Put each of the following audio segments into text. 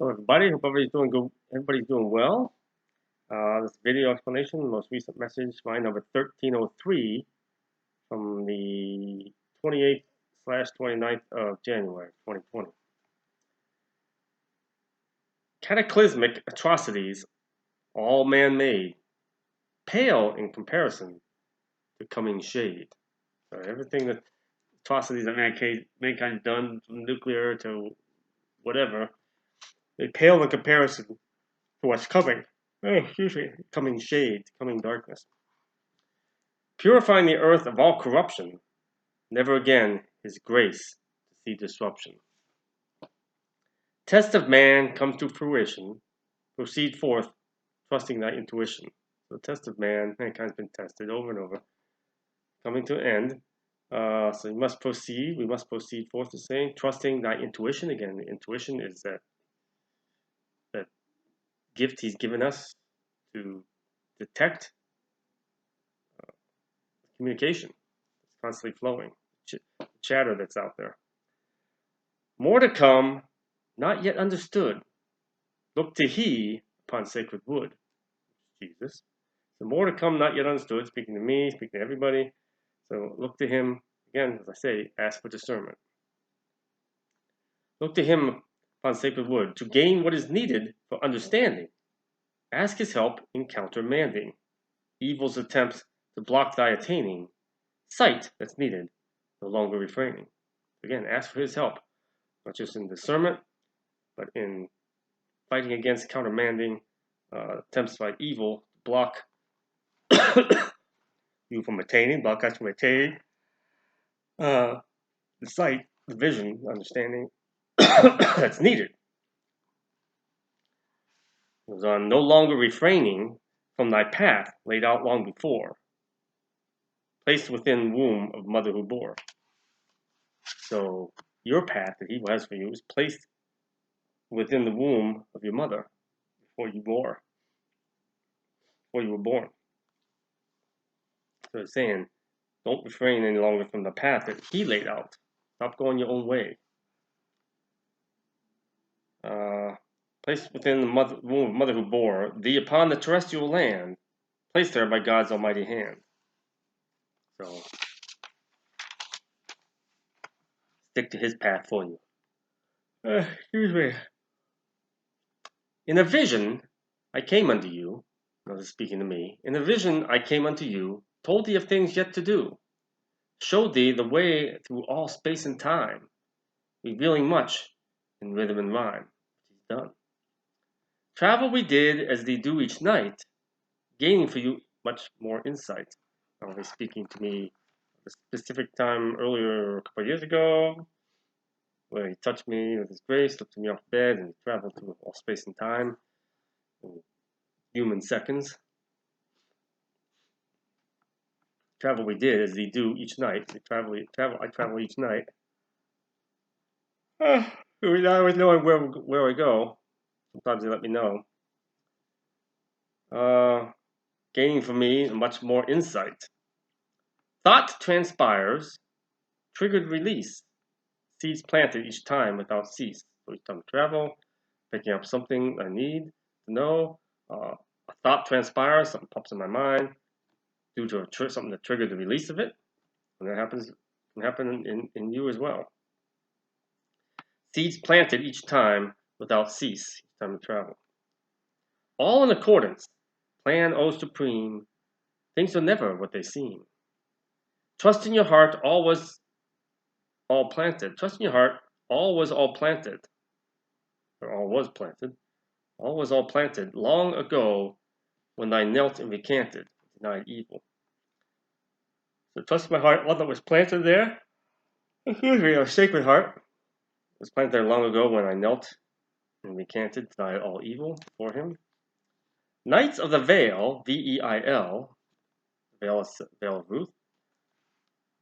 Hello, everybody. Hope everybody's doing good. Everybody's doing well. This video explanation, the most recent message, line number 1303 from the 28th/29th of January 2020. Cataclysmic atrocities, all man-made, pale in comparison to coming shade. So everything that atrocities that mankind's done, from nuclear to whatever, they pale in comparison to what's coming. Excuse me, coming shade, coming darkness. Purifying the earth of all corruption, never again his grace to see disruption. Test of man comes to fruition, proceed forth, trusting thy intuition. So the test of man, mankind's been tested over and over, coming to an end. So we must proceed forth to saying, trusting thy intuition. Again, the intuition is that gift he's given us to detect communication. It's constantly flowing, chatter that's out there. More to come, not yet understood. Look to he upon sacred wood, Jesus. So more to come, not yet understood, speaking to me, speaking to everybody. So look to him, again, as I say, ask for discernment. Look to him upon sacred wood to gain what is needed for understanding. Ask his help in countermanding evil's attempts to block thy attaining sight that's needed, no longer refraining. Again, ask for his help, not just in discernment, but in fighting against countermanding attempts by evil to block you from attaining, block us from attaining the sight, the vision, understanding that's needed. It was on no longer refraining from thy path laid out long before, placed within womb of mother who bore. So your path that he has for you is placed within the womb of your mother before you were born. So it's saying, don't refrain any longer from the path that he laid out. Stop going your own way. Placed within the womb of mother who bore thee upon the terrestrial land, placed there by God's almighty hand. So stick to his path for you. Excuse me. In a vision, I came unto you. Now this is speaking to me. In a vision, I came unto you, told thee of things yet to do, showed thee the way through all space and time, revealing much in rhythm and rhyme. He's done. Travel we did as they do each night, gaining for you much more insight. Now he's speaking to me at a specific time earlier, a couple of years ago, where he touched me with his grace, lifted me off bed, and traveled through all space and time in human seconds. Travel we did as they do each night. I travel each night. Without always knowing where I go. Sometimes they let me know. Gaining for me much more insight. Thought transpires, triggered release. Seeds planted each time without cease. So each time I travel, picking up something I need to know. A thought transpires, something pops in my mind due to something that triggered the release of it. And that can happen in you as well. Seeds planted each time without cease, each time you travel. All in accordance, plan O supreme, things are never what they seem. Trust in your heart, all was all planted. Trust in your heart, all was all planted. Or all was planted. All was all planted long ago when I knelt and recanted, denied evil. So trust in my heart, all that was planted there, excuse me, a sacred heart, was planted there long ago when I knelt and recanted, denied all evil for him. Knights of the Veil, V-E-I-L, Veil of Ruth.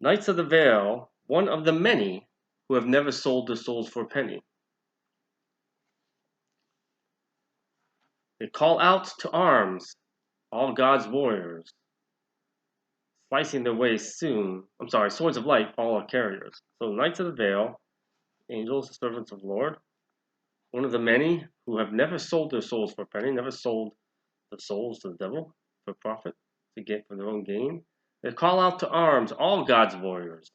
Knights of the Veil, one of the many who have never sold their souls for a penny. They call out to arms, all God's warriors, slicing their way soon. Swords of light, all are carriers. So Knights of the Veil, angels, servants of the Lord, one of the many who have never sold their souls for a penny, never sold the souls to the devil for profit, to get for their own gain. They call out to arms, all God's warriors,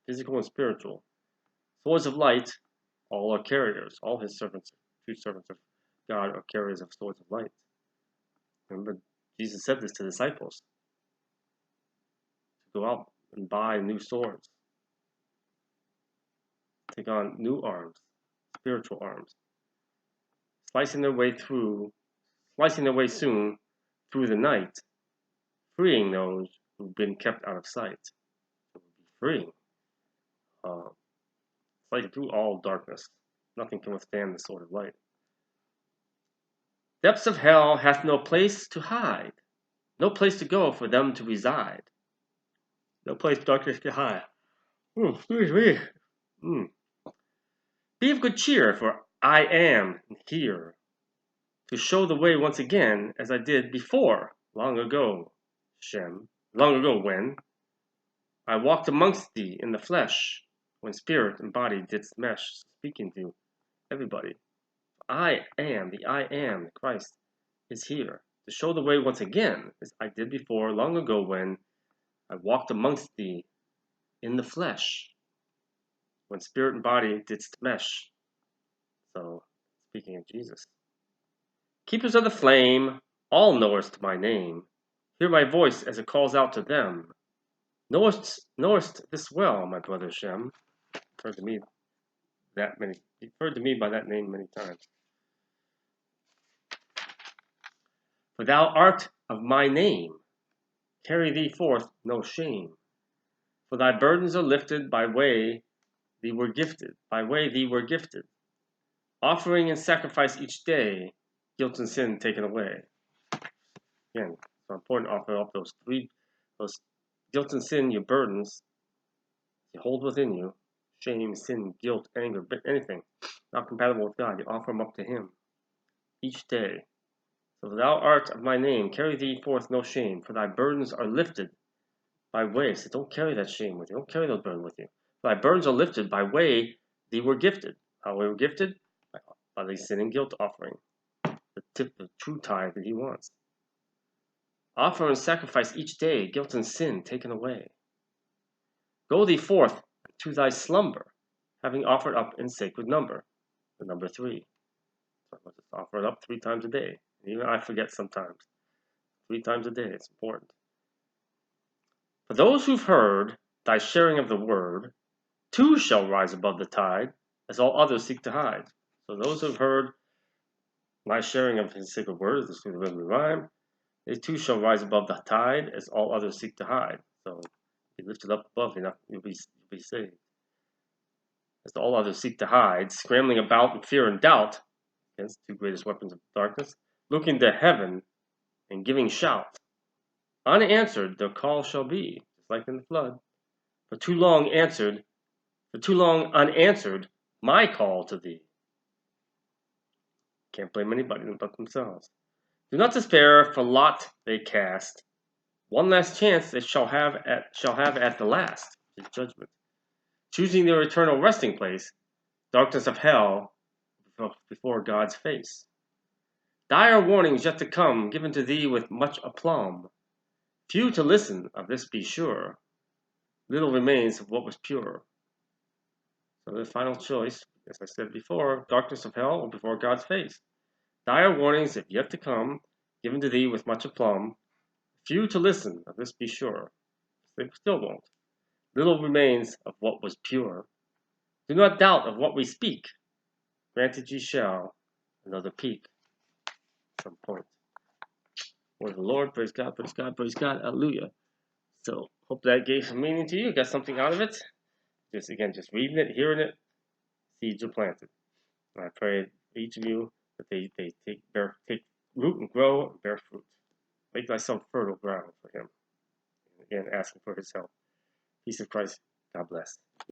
physical and spiritual. Swords of light, all are carriers. All his servants, true servants of God, are carriers of swords of light. Remember, Jesus said this to the disciples, to go out and buy new swords, take on new arms, spiritual arms, slicing their way soon through the night, freeing those who've been kept out of sight. It will be freeing. Slicing through all darkness. Nothing can withstand the sword of light. Depths of hell hath no place to hide, no place to go for them to reside. No place darkness can hide. Excuse me. Be of good cheer, for I am here to show the way once again, as I did before, long ago, Shem. Long ago when I walked amongst thee in the flesh, when spirit and body didst mesh, speaking to everybody. I am, Christ, is here to show the way once again, as I did before, long ago when I walked amongst thee in the flesh, when spirit and body didst mesh. So, speaking of Jesus. Keepers of the flame, all knowest my name. Hear my voice as it calls out to them. Knowest this well, my brother Shem. Referred to me by that name many times. For thou art of my name. Carry thee forth no shame. For thy burdens are lifted by way thee were gifted. Offering and sacrifice each day, guilt and sin taken away. Again, it's important to offer up those guilt and sin, your burdens, you hold within you, shame, sin, guilt, anger, anything not compatible with God, you offer them up to Him each day. So thou art of my name, carry thee forth no shame, for thy burdens are lifted by way. So don't carry that shame with you, don't carry those burdens with you. For thy burdens are lifted by way thee were gifted. How we were gifted? By the sin and guilt offering, the true tithe that He wants. Offer and sacrifice each day, guilt and sin taken away. Go thee forth to thy slumber, having offered up in sacred number, the number 3. So let's offer it up 3 times a day. Even I forget sometimes. 3 times a day, it's important. For those who've heard thy sharing of the word, too shall rise above the tide, as all others seek to hide. So those who've heard my sharing of his sacred word, this is the rhythm and rhyme, they too shall rise above the tide, as all others seek to hide. So be lifted up above, you'll be saved. As all others seek to hide, scrambling about in fear and doubt, against the 2 greatest weapons of darkness, looking to heaven and giving shout. Unanswered their call shall be, just like in the flood. For too long unanswered, my call to thee. Can't blame anybody but themselves. Do not despair, for lot they cast. One last chance they shall have at the last, his judgment. Choosing their eternal resting place, darkness of hell before God's face. Dire warnings yet to come, given to thee with much aplomb. Few to listen, of this be sure. Little remains of what was pure. So the final choice, as I said before, darkness of hell or before God's face. Dire warnings have yet to come, given to thee with much aplomb. Few to listen, of this be sure. They still won't. Little remains of what was pure. Do not doubt of what we speak. Granted ye shall another peak. At some point. Word of the Lord, praise God, hallelujah. So, hope that gave some meaning to you, got something out of it. Just reading it, hearing it, seeds are planted. And I pray for each of you that they take root and grow and bear fruit. Make thyself fertile ground for Him. And again, asking for His help. Peace of Christ. God bless.